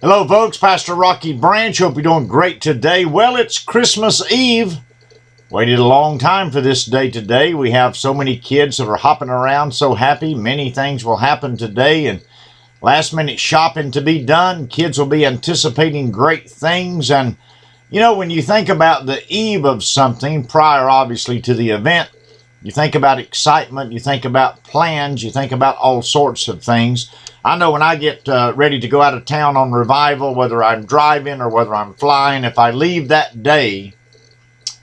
Hello, folks. Pastor Rocky Branch. Hope you're doing great today. Well, it's Christmas Eve. Waited a long time for this day today. We have so many kids that are hopping around so happy. Many things will happen today, and last minute shopping to be done. Kids will be anticipating great things. And, you know, when you think about the eve of something, prior obviously to the event, you think about excitement, you think about plans, you think about all sorts of things. I know when I get ready to go out of town on revival, whether I'm driving or whether I'm flying, if I leave that day,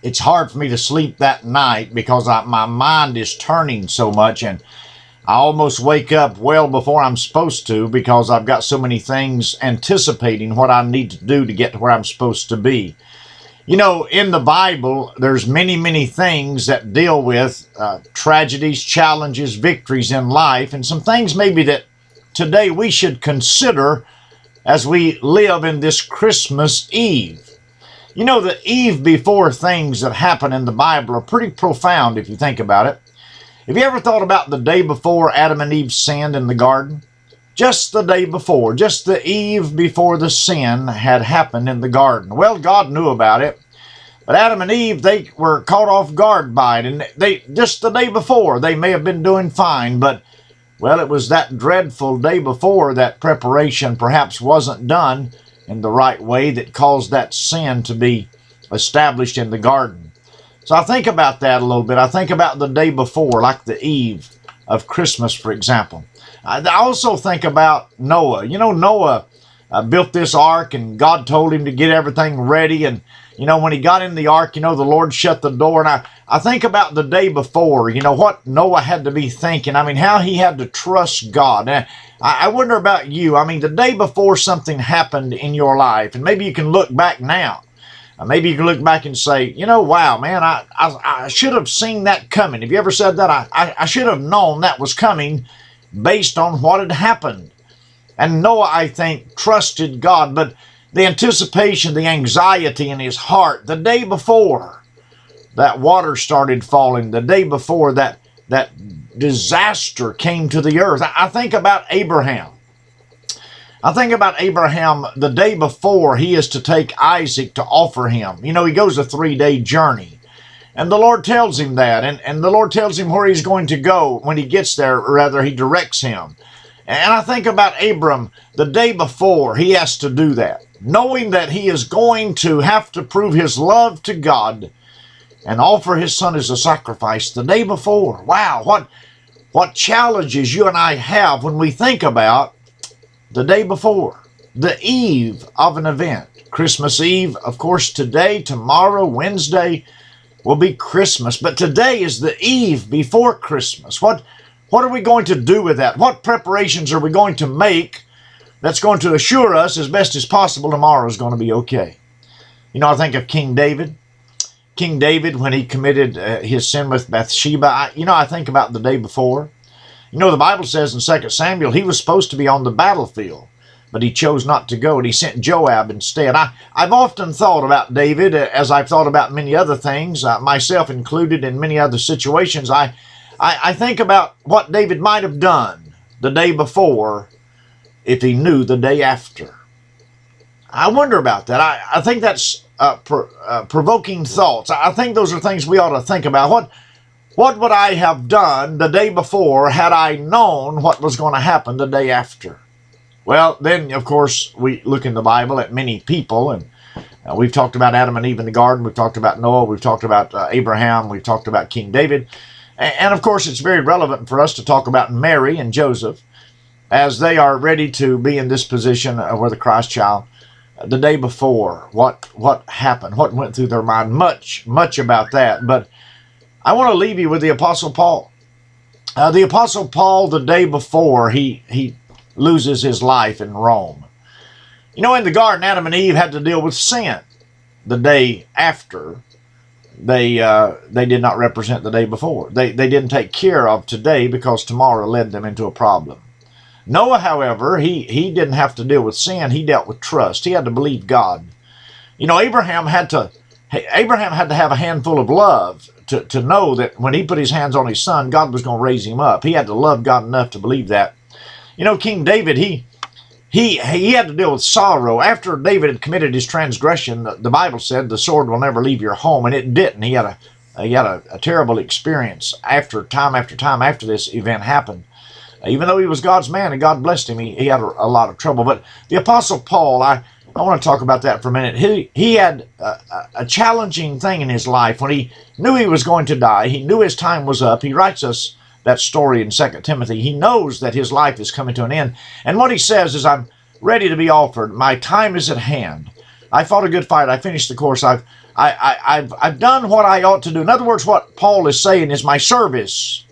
it's hard for me to sleep that night because my mind is turning so much, and I almost wake up well before I'm supposed to because I've got so many things anticipating what I need to do to get to where I'm supposed to be. You know, in the Bible, there's many things that deal with tragedies, challenges, victories in life, and some things maybe that today we should consider as we live in this Christmas Eve. You know, the eve before things that happen in the Bible are pretty profound if you think about it. Have you ever thought about the day before Adam and Eve sinned in the garden? Just the day before, just the eve before the sin had happened in the garden. Well, God knew about it, but Adam and Eve, they were caught off guard by it, and they just the day before, they may have been doing fine, but well, it was that dreadful day before that preparation perhaps wasn't done in the right way that caused that sin to be established in the garden. So I think about that a little bit. I think about the day before, like the eve of Christmas, for example. I also think about Noah. You know, Noah built this ark, and God told him to get everything ready. And, you know, when he got in the ark, you know, the Lord shut the door. And I think about the day before, you know, what Noah had to be thinking. I mean, how he had to trust God. And I wonder about you. I mean, the day before something happened in your life, and maybe you can look back now. Maybe you can look back and say, you know, wow, man, I should have seen that coming. Have you ever said that? I should have known that was coming based on what had happened. And Noah, I think, trusted God, but the anticipation, the anxiety in his heart, the day before that water started falling, the day before that disaster came to the earth. I think about Abraham. I think about Abraham the day before he is to take Isaac to offer him. You know, he goes a 3-day journey. And the Lord tells him that. And the Lord tells him where he's going to go when he gets there, or rather he directs him. And I think about Abram the day before he has to do that, knowing that he is going to have to prove his love to God and offer his son as a sacrifice the day before. Wow, what challenges you and I have when we think about the day before, the eve of an event. Christmas Eve, of course, today, tomorrow, Wednesday will be Christmas, but today is the eve before Christmas. What are we going to do with that? What preparations are we going to make that's going to assure us as best as possible tomorrow is going to be okay? You know, I think of King David. King David, when he committed his sin with Bathsheba, I think about the day before. You know, the Bible says in 2 Samuel, he was supposed to be on the battlefield, but he chose not to go, and he sent Joab instead. I've often thought about David, as I've thought about many other things, myself included in many other situations. I think about what David might have done the day before if he knew the day after. I wonder about that. I think that's provoking thoughts. I think those are things we ought to think about. What would I have done the day before had I known what was going to happen the day after? Well, then, of course, we look in the Bible at many people, and we've talked about Adam and Eve in the garden. We've talked about Noah. We've talked about Abraham. We've talked about King David. And of course, it's very relevant for us to talk about Mary and Joseph as they are ready to be in this position with the Christ child. The day before, what happened, what went through their mind, much about that. But I want to leave you with the Apostle Paul. The Apostle Paul, the day before he loses his life in Rome. You know, in the garden, Adam and Eve had to deal with sin. The day after, they did not represent the day before. They didn't take care of today because tomorrow led them into a problem. Noah, however, he didn't have to deal with sin. He dealt with trust. He had to believe God. You know, Abraham had to have a handful of love to know that when he put his hands on his son, God was going to raise him up. He had to love God enough to believe that. You know, King David, he he had to deal with sorrow. After David had committed his transgression, the Bible said the sword will never leave your home, and it didn't. He had a terrible experience after time after this event happened. Even though he was God's man and God blessed him, he had a lot of trouble. But the Apostle Paul, I want to talk about that for a minute. He had a challenging thing in his life when he knew he was going to die. He knew his time was up. He writes us that story in 2 Timothy. He knows that his life is coming to an end. And what he says is, I'm ready to be offered. My time is at hand. I fought a good fight. I finished the course. I've done what I ought to do. In other words, what Paul is saying is my service.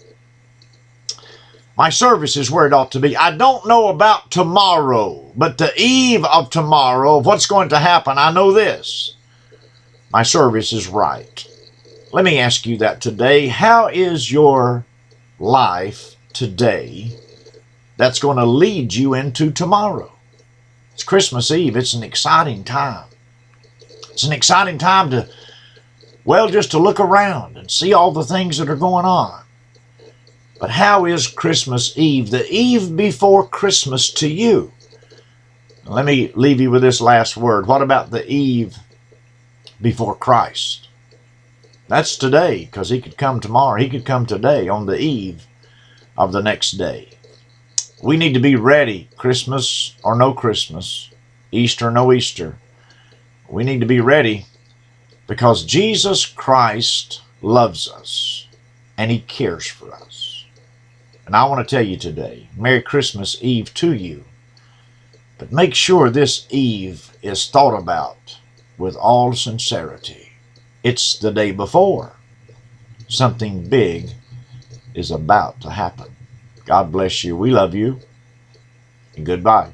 My service is where it ought to be. I don't know about tomorrow, but the eve of tomorrow, of what's going to happen, I know this. My service is right. Let me ask you that today. How is your life today that's going to lead you into tomorrow? It's Christmas Eve. It's an exciting time. It's an exciting time to, well, just to look around and see all the things that are going on. But how is Christmas Eve, the eve before Christmas, to you? Let me leave you with this last word. What about the eve before Christ? That's today, because he could come tomorrow. He could come today on the eve of the next day. We need to be ready, Christmas or no Christmas, Easter or no Easter. We need to be ready because Jesus Christ loves us and he cares for us. And I want to tell you today, Merry Christmas Eve to you. But make sure this eve is thought about with all sincerity. It's the day before. Something big is about to happen. God bless you. We love you. And goodbye.